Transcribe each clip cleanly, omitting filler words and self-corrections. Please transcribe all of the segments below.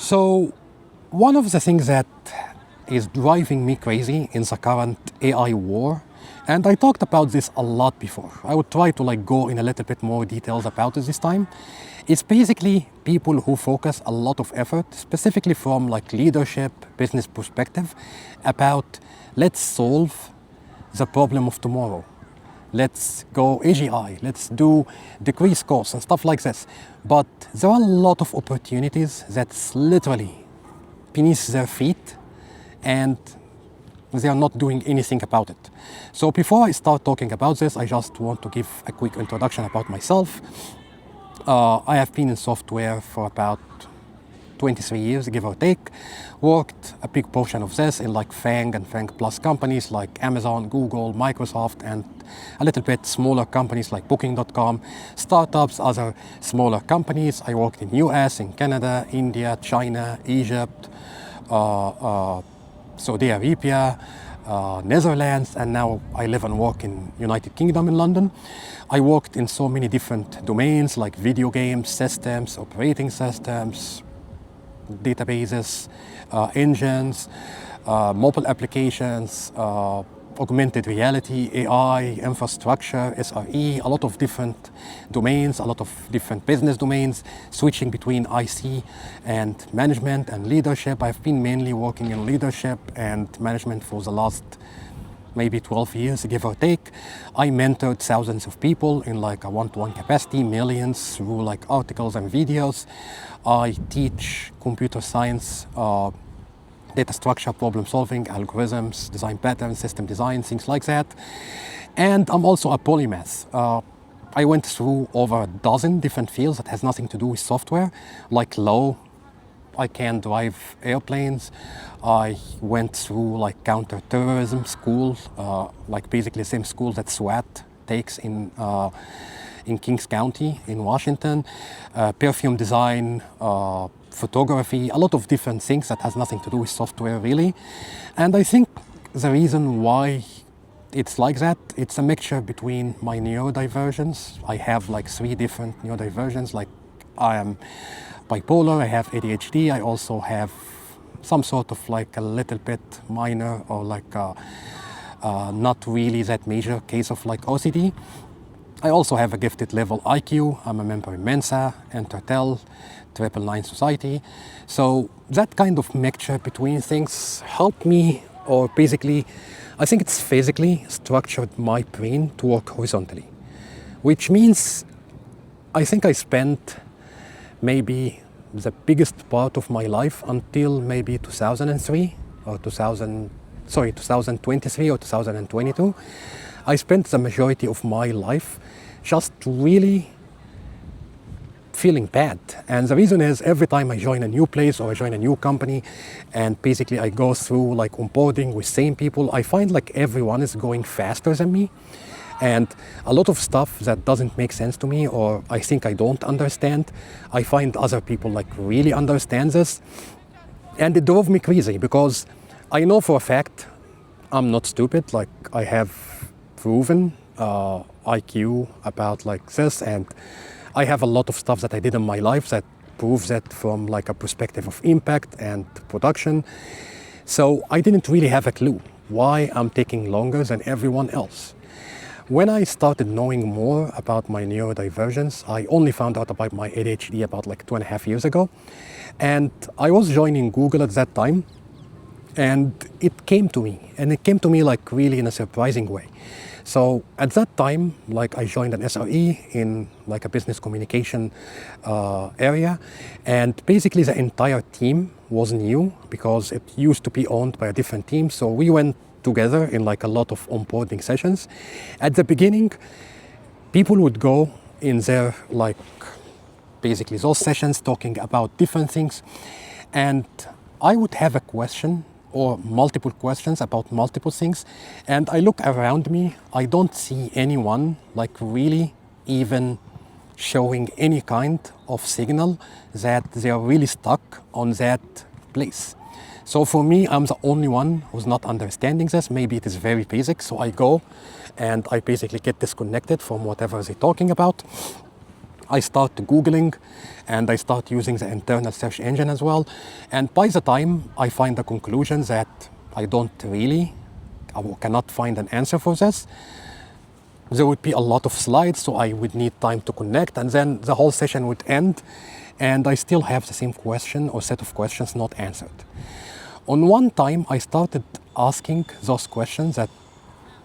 So one of the things that is driving me crazy in the current AI war, and I talked about this a lot before, I would try to go in a little bit more details about it this time, is basically people who focus a lot of effort, specifically from leadership, business perspective, about let's solve the problem of tomorrow. Let's go AGI, let's do decrease costs and stuff like this. But there are a lot of opportunities that's literally beneath their feet and they are not doing anything about it. So before I start talking about this, I just want to give a quick introduction about myself. I have been in software for about 23 years, give or take. Worked a big portion of this in FANG and FANG Plus companies like Amazon, Google, Microsoft, and a little bit smaller companies like Booking.com, startups, other smaller companies. I worked in US, in Canada, India, China, Egypt, Saudi Arabia, Netherlands, and now I live and work in United Kingdom in London. I worked in so many different domains like video games, systems, operating systems, databases, engines, mobile applications, augmented reality, AI, infrastructure, SRE, a lot of different domains, a lot of different business domains, switching between IC and management and leadership. I've been mainly working in leadership and management for the last maybe 12 years, give or take. I mentored thousands of people in a one-to-one capacity, millions through articles and videos. I teach computer science, data structure, problem solving, algorithms, design patterns, system design, things like that. And I'm also a polymath. I went through over a dozen different fields that has nothing to do with software, like law. I can drive airplanes. I went through counter-terrorism school, basically the same school that SWAT takes in Kings County in Washington, perfume design, photography, a lot of different things that has nothing to do with software really. And I think the reason why it's like that, it's a mixture between my neurodivergence. I have 3 different neurodivergence. I am bipolar, I have ADHD, I also have some sort of a little bit minor or not really that major case of OCD. I also have a gifted level IQ. I'm a member in Mensa, Entertel, 999 Society. So that kind of mixture between things helped me, or basically, I think it's physically structured my brain to work horizontally, which means I think I spent maybe the biggest part of my life until maybe 2003 or 2023 or 2022. I spent the majority of my life just really feeling bad. And the reason is every time I join a new place or I join a new company and basically I go through onboarding with same people, I find everyone is going faster than me. And a lot of stuff that doesn't make sense to me or I think I don't understand, I find other people really understand this. And it drove me crazy because I know for a fact I'm not stupid. I have proven IQ about this, and I have a lot of stuff that I did in my life that proves that from a perspective of impact and production. So I didn't really have a clue why I'm taking longer than everyone else. When I started knowing more about my neurodivergence, I only found out about my ADHD about 2.5 years ago. And I was joining Google at that time, and it came to me. And it came to me really in a surprising way. So at that time, I joined an SRE in a business communication area. And basically the entire team was new because it used to be owned by a different team. So we went together in a lot of onboarding sessions. At the beginning, people would go in there basically those sessions talking about different things. And I would have a question or multiple questions about multiple things. And I look around me, I don't see anyone really even showing any kind of signal that they are really stuck on that place. So for me, I'm the only one who's not understanding this. Maybe it is very basic. So I go and I basically get disconnected from whatever they're talking about. I start Googling and I start using the internal search engine as well. And by the time I find the conclusion that I cannot find an answer for this, there would be a lot of slides, so I would need time to connect, and then the whole session would end, and I still have the same question or set of questions not answered. On one time, I started asking those questions that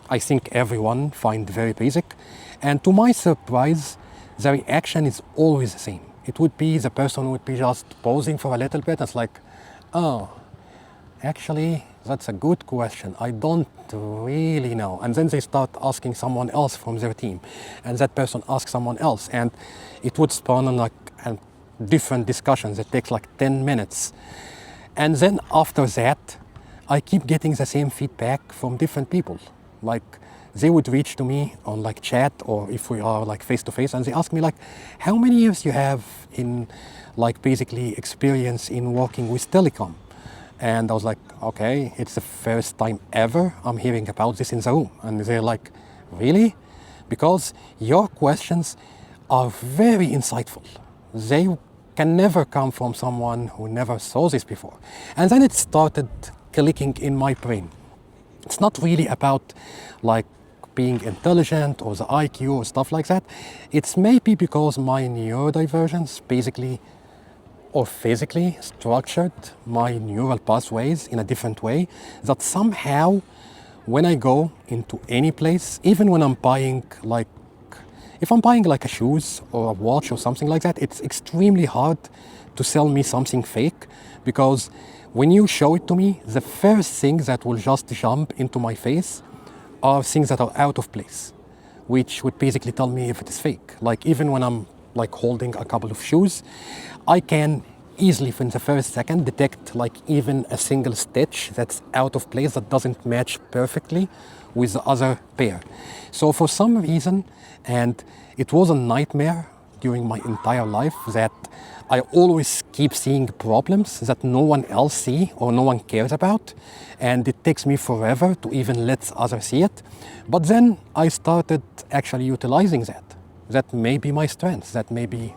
I think everyone finds very basic, and to my surprise, the reaction is always the same. It would be the person would be just pausing for a little bit, and it's like, oh, actually, that's a good question. I don't really know. And then they start asking someone else from their team, and that person asks someone else, and it would spawn on like different discussions. It takes like 10 minutes. And then after that, I keep getting the same feedback from different people. Like they would reach to me on like chat, or if we are like face to face, and they ask me like, how many years you have in like basically experience in working with telecom? And I was like, okay, it's the first time ever I'm hearing about this in the room. And they're like, really? Because your questions are very insightful. They can never come from someone who never saw this before. And then it started clicking in my brain. It's not really about like being intelligent or the IQ or stuff like that. It's maybe because my neurodivergence basically or physically structured my neural pathways in a different way, that somehow when I go into any place, even when I'm buying like, if I'm buying like a shoes or a watch or something like that, it's extremely hard to sell me something fake, because when you show it to me, the first thing that will just jump into my face are things that are out of place, which would basically tell me if it is fake. Like even when I'm like holding a couple of shoes, I can easily in the first second detect like even a single stitch that's out of place, that doesn't match perfectly with the other pair. So for some reason, and it was a nightmare during my entire life, that I always keep seeing problems that no one else see or no one cares about, and it takes me forever to even let others see it. But then I started actually utilizing that. That may be my strength, that may be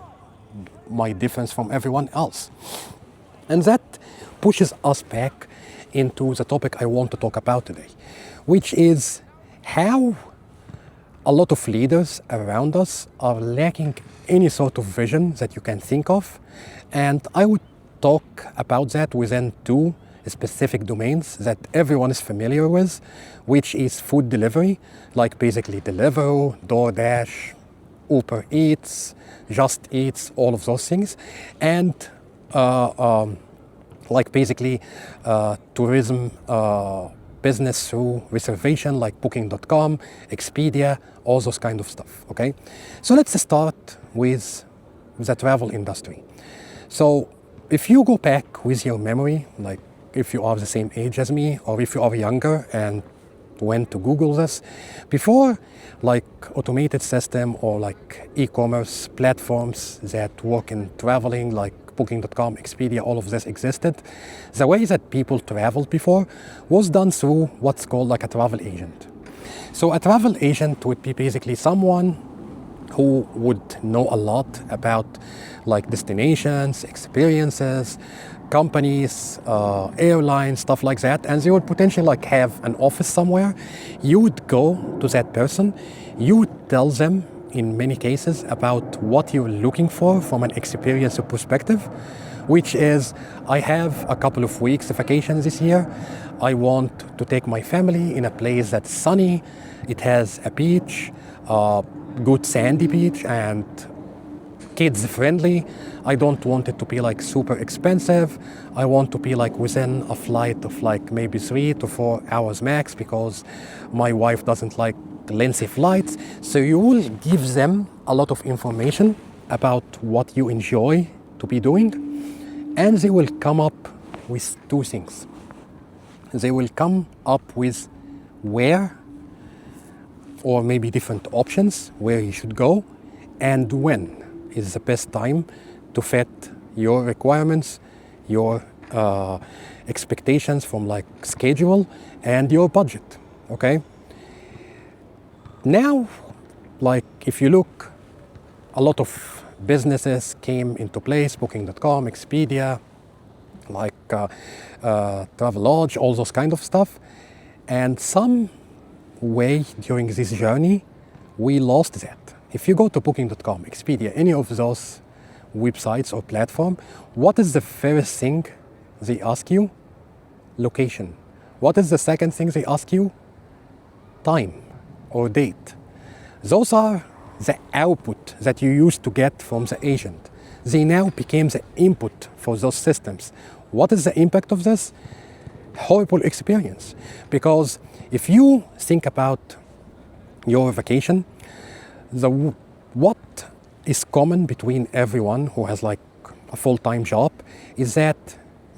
my difference from everyone else. And that pushes us back into the topic I want to talk about today, which is how a lot of leaders around us are lacking any sort of vision that you can think of. And I would talk about that within two specific domains that everyone is familiar with, which is food delivery, like basically Deliveroo, DoorDash, Uber Eats, Just Eats, all of those things, and like basically tourism business through reservation, like Booking.com, Expedia, all those kind of stuff, okay? So let's start with the travel industry. So if you go back with your memory, like if you are the same age as me, or if you are younger and went to Google this, before like automated system or like e-commerce platforms that work in traveling, like Booking.com, Expedia, all of this existed, the way that people traveled before was done through what's called like a travel agent. So a travel agent would be basically someone who would know a lot about like destinations, experiences, companies, airlines, stuff like that, and they would potentially like have an office somewhere. You would go to that person, you would tell them in many cases about what you're looking for from an experience perspective, which is, I have a couple of weeks of vacation this year. I want to take my family in a place that's sunny, it has a beach, good sandy beach, and kids friendly. I don't want it to be like super expensive. I want to be like within a flight of like maybe 3 to 4 hours max, because my wife doesn't like lengthy flights. So you will give them a lot of information about what you enjoy to be doing, and they will come up with two things. They will come up with where, or maybe different options where you should go, and when is the best time to fit your requirements, your expectations from like schedule and your budget, okay? Now, like if you look, a lot of businesses came into place, Booking.com, Expedia, like Travelodge, all those kind of stuff. And some way during this journey, we lost that. If you go to Booking.com, Expedia, any of those websites or platform, what is the first thing they ask you? Location. What is the second thing they ask you? Time or date. Those are the output that you used to get from the agent. They now became the input for those systems. What is the impact of this? Horrible experience. Because if you think about your vacation, what is common between everyone who has like a full-time job is that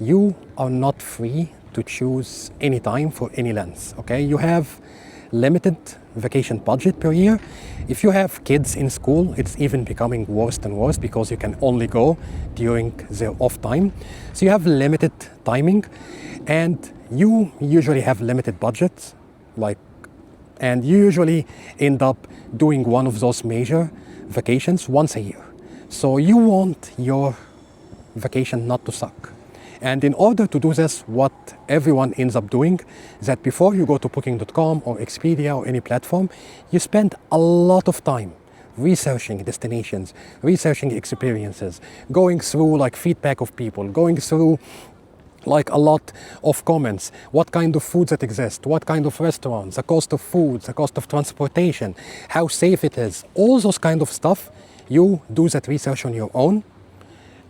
you are not free to choose any time for any length, okay? You have limited vacation budget per year. If you have kids in school, it's even becoming worse and worse because you can only go during their off time. So you have limited timing and you usually have limited budgets, and you usually end up doing one of those major vacations once a year. So you want your vacation not to suck. And in order to do this, what everyone ends up doing is that before you go to Booking.com or Expedia or any platform, you spend a lot of time researching destinations, researching experiences, going through like feedback of people, going through like a lot of comments, what kind of foods that exist, what kind of restaurants, the cost of food, the cost of transportation, how safe it is, all those kind of stuff. You do that research on your own,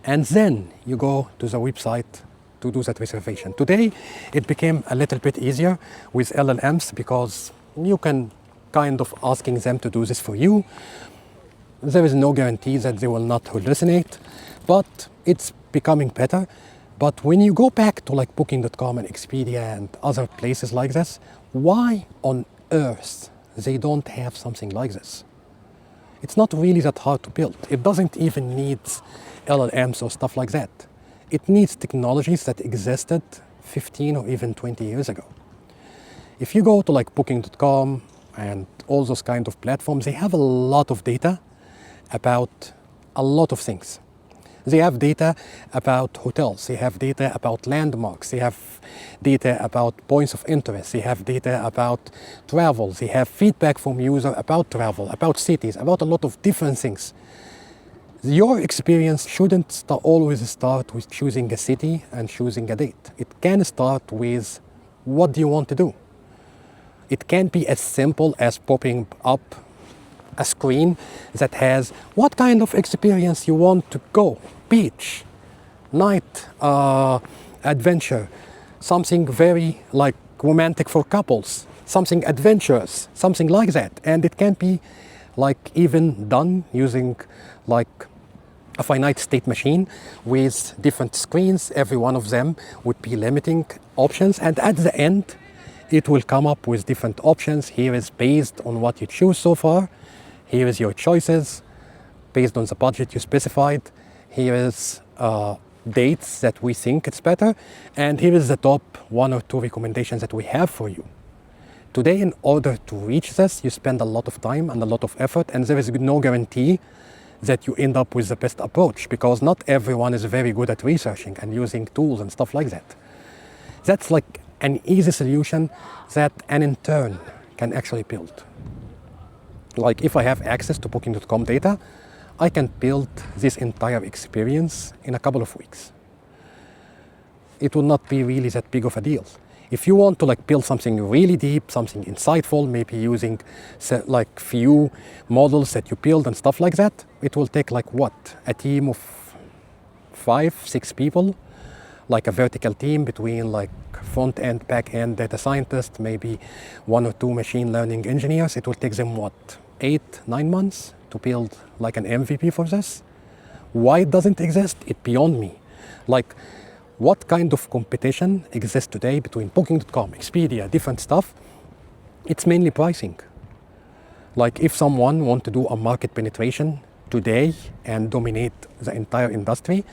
and then you go to the website to do that reservation. Today, it became a little bit easier with LLMs because you can kind of asking them to do this for you. There is no guarantee that they will not hallucinate, but it's becoming better. But when you go back to like Booking.com and Expedia and other places like this, why on earth they don't have something like this? It's not really that hard to build. It doesn't even need LLMs or stuff like that. It needs technologies that existed 15 or even 20 years ago. If you go to like Booking.com and all those kind of platforms, they have a lot of data about a lot of things. They have data about hotels, they have data about landmarks, they have data about points of interest, they have data about travel, they have feedback from users about travel, about cities, about a lot of different things. Your experience shouldn't always start with choosing a city and choosing a date. It can start with what do you want to do. It can be as simple as popping up a screen that has what kind of experience you want to go. Beach, night, adventure, something very like romantic for couples, something adventurous, something like that. And it can be like even done using like a finite state machine with different screens. Every one of them would be limiting options. And at the end, it will come up with different options. Here is based on what you choose so far. Here is your choices based on the budget you specified. Here is dates that we think it's better. And here is the top 1 or 2 recommendations that we have for you. Today, in order to reach this, you spend a lot of time and a lot of effort, and there is no guarantee that you end up with the best approach because not everyone is very good at researching and using tools and stuff like that. That's like an easy solution that an intern can actually build. Like if I have access to Booking.com data, I can build this entire experience in a couple of weeks. It will not be really that big of a deal. If you want to like build something really deep, something insightful, maybe using like few models that you build and stuff like that, it will take like what? A team of 5-6 people, like a vertical team between like front end, back end data scientists, maybe 1 or 2 machine learning engineers. It will take them what? 8-9 months to build like an MVP for this. Why it doesn't exist? It's beyond me. Like, what kind of competition exists today between Booking.com, Expedia, different stuff? It's mainly pricing. Like if someone wants to do a market penetration today and dominate the entire industry,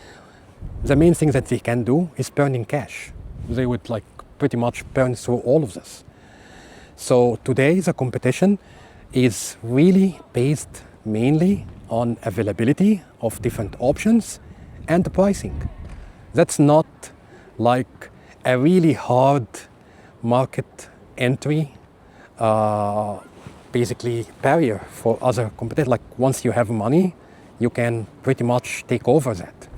the main thing that they can do is burning cash. They would like pretty much burn through all of this. So today the competition is really based mainly on availability of different options and the pricing. That's not like a really hard market entry, basically barrier for other competitors. Like once you have money, you can pretty much take over that.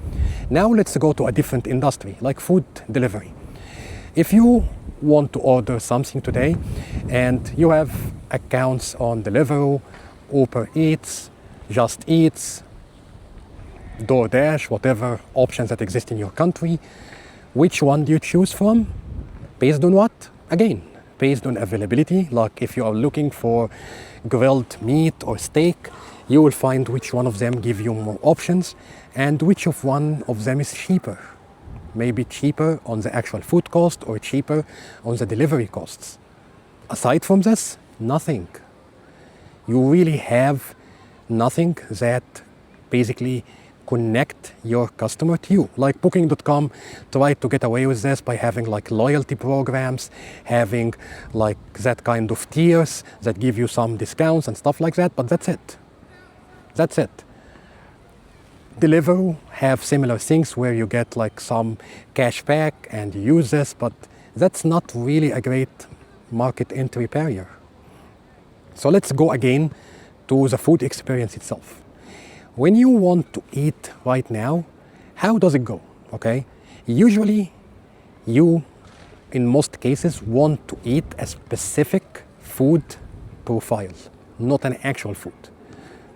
Now let's go to a different industry, like food delivery. If you want to order something today and you have accounts on Deliveroo, Uber Eats, Just Eats, DoorDash, whatever options that exist in your country, which one do you choose from? Based on what? Again, based on availability. Like if you are looking for grilled meat or steak, you will find which one of them give you more options and which of one of them is cheaper. Maybe cheaper on the actual food cost or cheaper on the delivery costs. Aside from this, nothing. You really have nothing that basically connect your customer to you. Like Booking.com tried to get away with this by having like loyalty programs, having like that kind of tiers that give you some discounts and stuff like that, but that's it. That's it. Deliveroo have similar things where you get like some cash back and you use this, but that's not really a great market entry barrier. So let's go again to the food experience itself. When you want to eat right now, how does it go? Okay, usually you, in most cases, want to eat a specific food profile, not an actual food.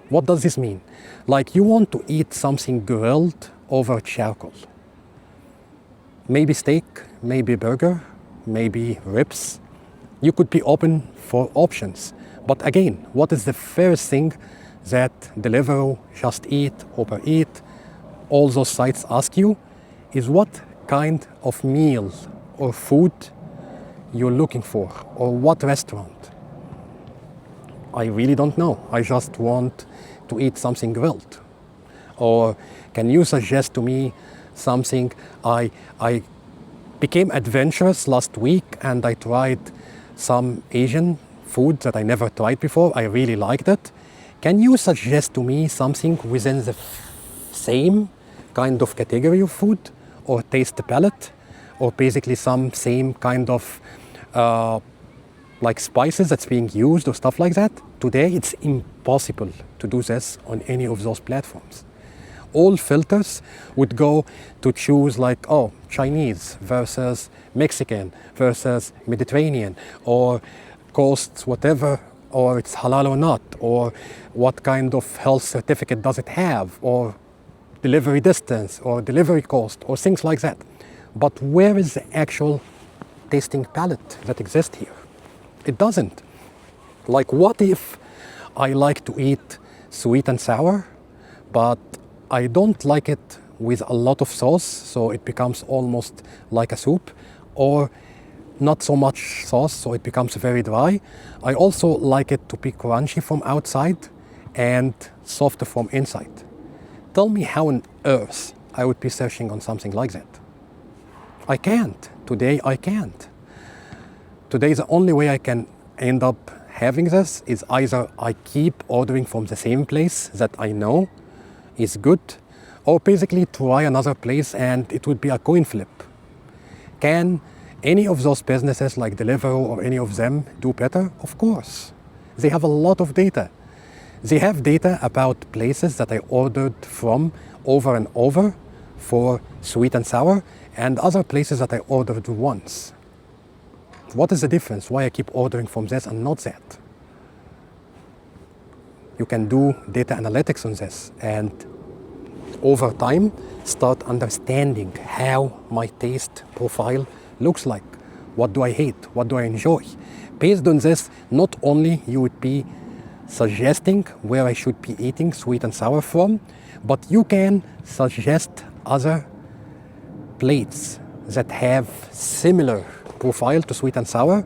What does this mean? Like you want to eat something grilled over charcoal. Maybe steak, maybe burger, maybe ribs. You could be open for options. But again, what is the first thing that Deliveroo, Just Eat, Uber Eat, all those sites ask you is what kind of meal or food you're looking for, or what restaurant. I really don't know. I just want to eat something grilled. Or can you suggest to me something? I became adventurous last week and I tried some Asian food that I never tried before. I really liked it. Can you suggest to me something within the same kind of category of food or taste palette, or basically some same kind of like spices that's being used or stuff like that? Today it's impossible to do this on any of those platforms. All filters would go to choose like, oh, Chinese versus Mexican versus Mediterranean, or costs whatever, or it's halal or not, or what kind of health certificate does it have, or delivery distance, or delivery cost, or things like that. But where is the actual tasting palette that exists here? It doesn't. Like what if I like to eat sweet and sour, but I don't like it with a lot of sauce, so it becomes almost like a soup, or not so much sauce, so it becomes very dry. I also like it to be crunchy from outside and softer from inside. Tell me how on earth I would be searching on something like that. I can't. Today I can't. Today the only way I can end up having this is either I keep ordering from the same place that I know is good, or basically try another place and it would be a coin flip. Can any of those businesses like Deliveroo or any of them do better? Of course. They have a lot of data. They have data about places that I ordered from over and over for sweet and sour, and other places that I ordered once. What is the difference? Why I keep ordering from this and not that? You can do data analytics on this and over time start understanding how my taste profile looks like. What do I hate? What do I enjoy? Based on this, not only you would be suggesting where I should be eating sweet and sour from, but you can suggest other plates that have similar profile to sweet and sour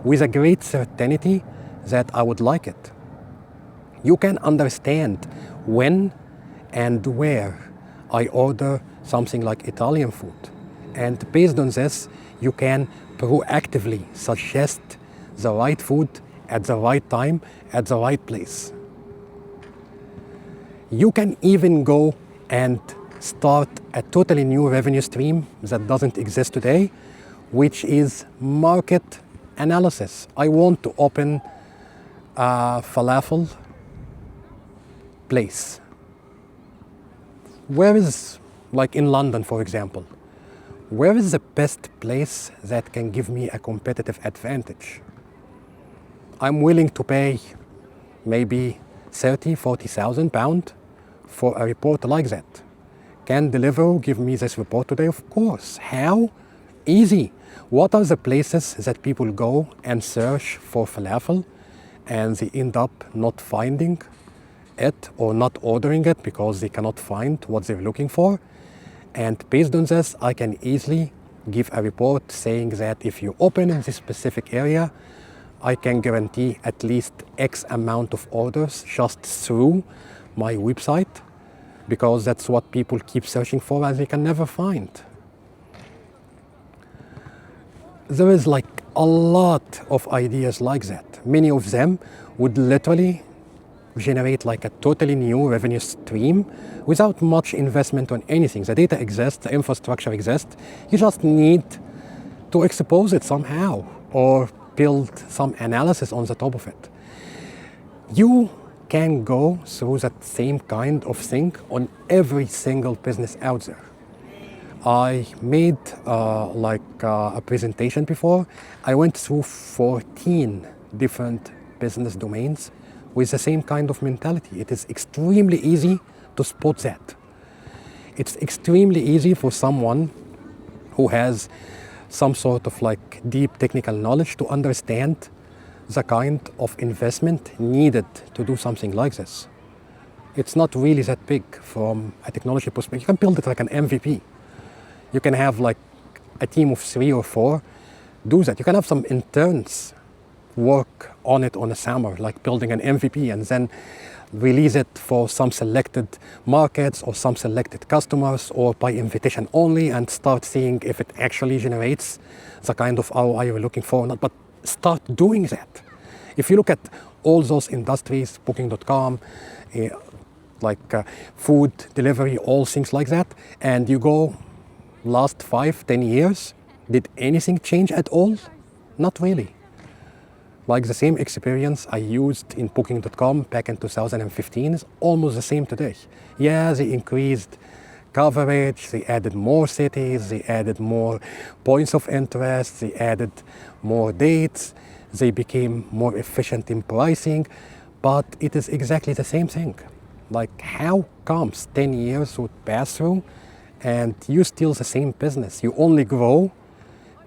with a great certainty that I would like it. You can understand when and where I order something like Italian food. And based on this, you can proactively suggest the right food at the right time, at the right place. You can even go and start a totally new revenue stream that doesn't exist today, which is market analysis. I want to open a falafel place. Where is, like in London, for example, where is the best place that can give me a competitive advantage? I'm willing to pay maybe 30, 40,000 pounds for a report like that. Can Deliveroo give me this report today? Of course. How? Easy. What are the places that people go and search for falafel and they end up not finding it or not ordering it because they cannot find what they're looking for? And based on this, I can easily give a report saying that if you open in this specific area, I can guarantee at least X amount of orders just through my website, because that's what people keep searching for and they can never find. There is like a lot of ideas like that. Many of them would literally generate like a totally new revenue stream without much investment on anything. The data exists, the infrastructure exists. You just need to expose it somehow or build some analysis on the top of it. You can go through that same kind of thing on every single business out there. I made a presentation before. I went through 14 different business domains with the same kind of mentality. It is extremely easy to spot that. It's extremely easy for someone who has some sort of like deep technical knowledge to understand the kind of investment needed to do something like this. It's not really that big from a technology perspective. You can build it like an MVP. You can have like a team of 3 or 4 do that. You can have some interns work on it on a summer, like building an MVP, and then release it for some selected markets or some selected customers or by invitation only, and start seeing if it actually generates the kind of ROI you're looking for or not. But start doing that. If you look at all those industries, booking.com, food delivery, all things like that, and you go last 5-10 years, did anything change at all? Not really. Like the same experience I used in booking.com back in 2015 is almost the same today. Yeah, they increased coverage, they added more cities, they added more points of interest, they added more dates, they became more efficient in pricing, but it is exactly the same thing. Like, how comes 10 years would pass through and you still the same business? You only grow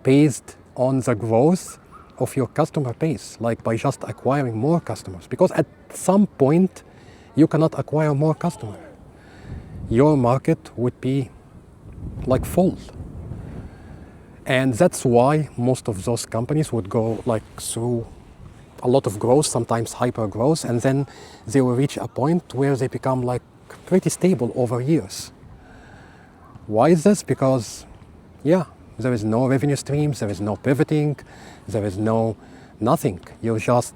based on the growth of your customer base, like by just acquiring more customers. Because at some point, you cannot acquire more customers. Your market would be like full. And that's why most of those companies would go like through a lot of growth, sometimes hyper growth, and then they will reach a point where they become like pretty stable over years. Why is this? Because, yeah, there is no revenue streams, there is no pivoting, there is no nothing. You're just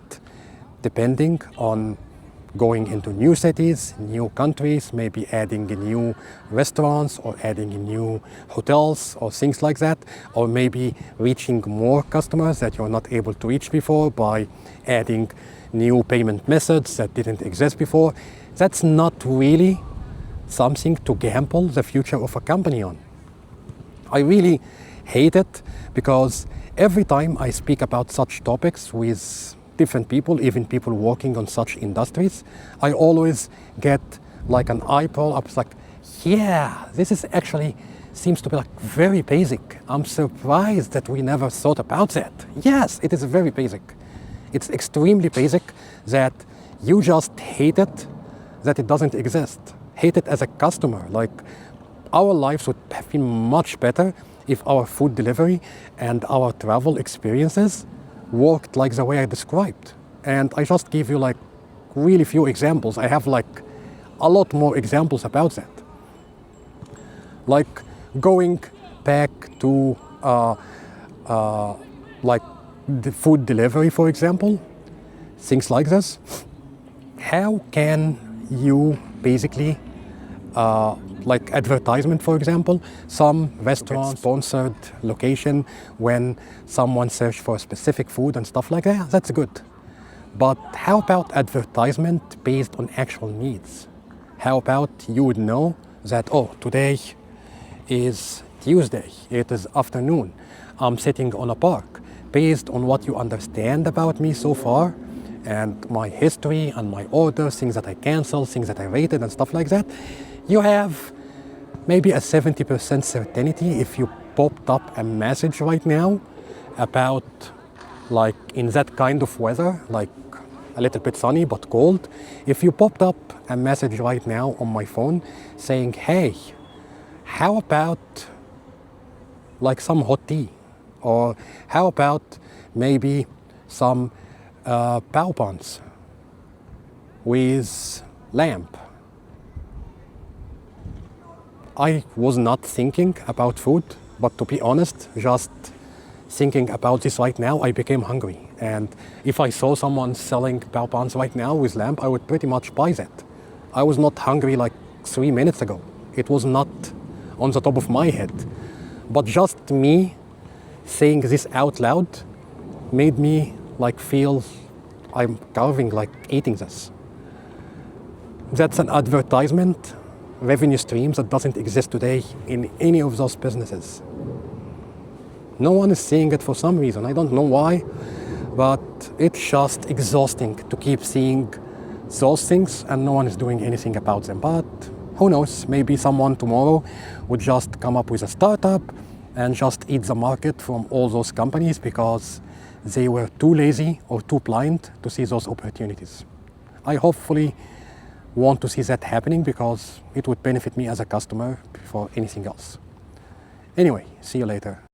depending on going into new cities, new countries, maybe adding new restaurants or adding new hotels or things like that, or maybe reaching more customers that you're not able to reach before by adding new payment methods that didn't exist before. That's not really something to gamble the future of a company on. I really hate it because every time I speak about such topics with different people, even people working on such industries, I always get like an eyebrow up, like, yeah, this is actually seems to be like very basic. I'm surprised that we never thought about that. Yes, it is very basic. It's extremely basic that you just hate it, that it doesn't exist. Hate it as a customer. Like, our lives would have been much better if our food delivery and our travel experiences worked like the way I described. And I just gave you like really few examples. I have like a lot more examples about that. Like going back to like the food delivery, for example, things like this. How can you basically like advertisement, for example. Some restaurant sponsored location when someone searched for specific food and stuff like that, that's good. But how about advertisement based on actual needs? How about you would know that, oh, today is Tuesday, it is afternoon, I'm sitting on a park. Based on what you understand about me so far, and my history and my orders, things that I canceled, things that I rated and stuff like that, you have maybe a 70% certainty if you popped up a message right now about, like, in that kind of weather, like a little bit sunny but cold, if you popped up a message right now on my phone saying, hey, how about like some hot tea? Or how about maybe some pow buns with lamb? I was not thinking about food, but to be honest, just thinking about this right now, I became hungry. And if I saw someone selling pow buns right now with lamb, I would pretty much buy that. I was not hungry like 3 minutes ago. It was not on the top of my head. But just me saying this out loud made me like feel I'm carving, like eating this. That's an advertisement revenue streams that doesn't exist today in any of those businesses. No one is seeing it for some reason. I don't know why, but it's just exhausting to keep seeing those things and no one is doing anything about them. But who knows, maybe someone tomorrow would just come up with a startup and just eat the market from all those companies because they were too lazy or too blind to see those opportunities. I hopefully want to see that happening because it would benefit me as a customer before anything else. Anyway, see you later.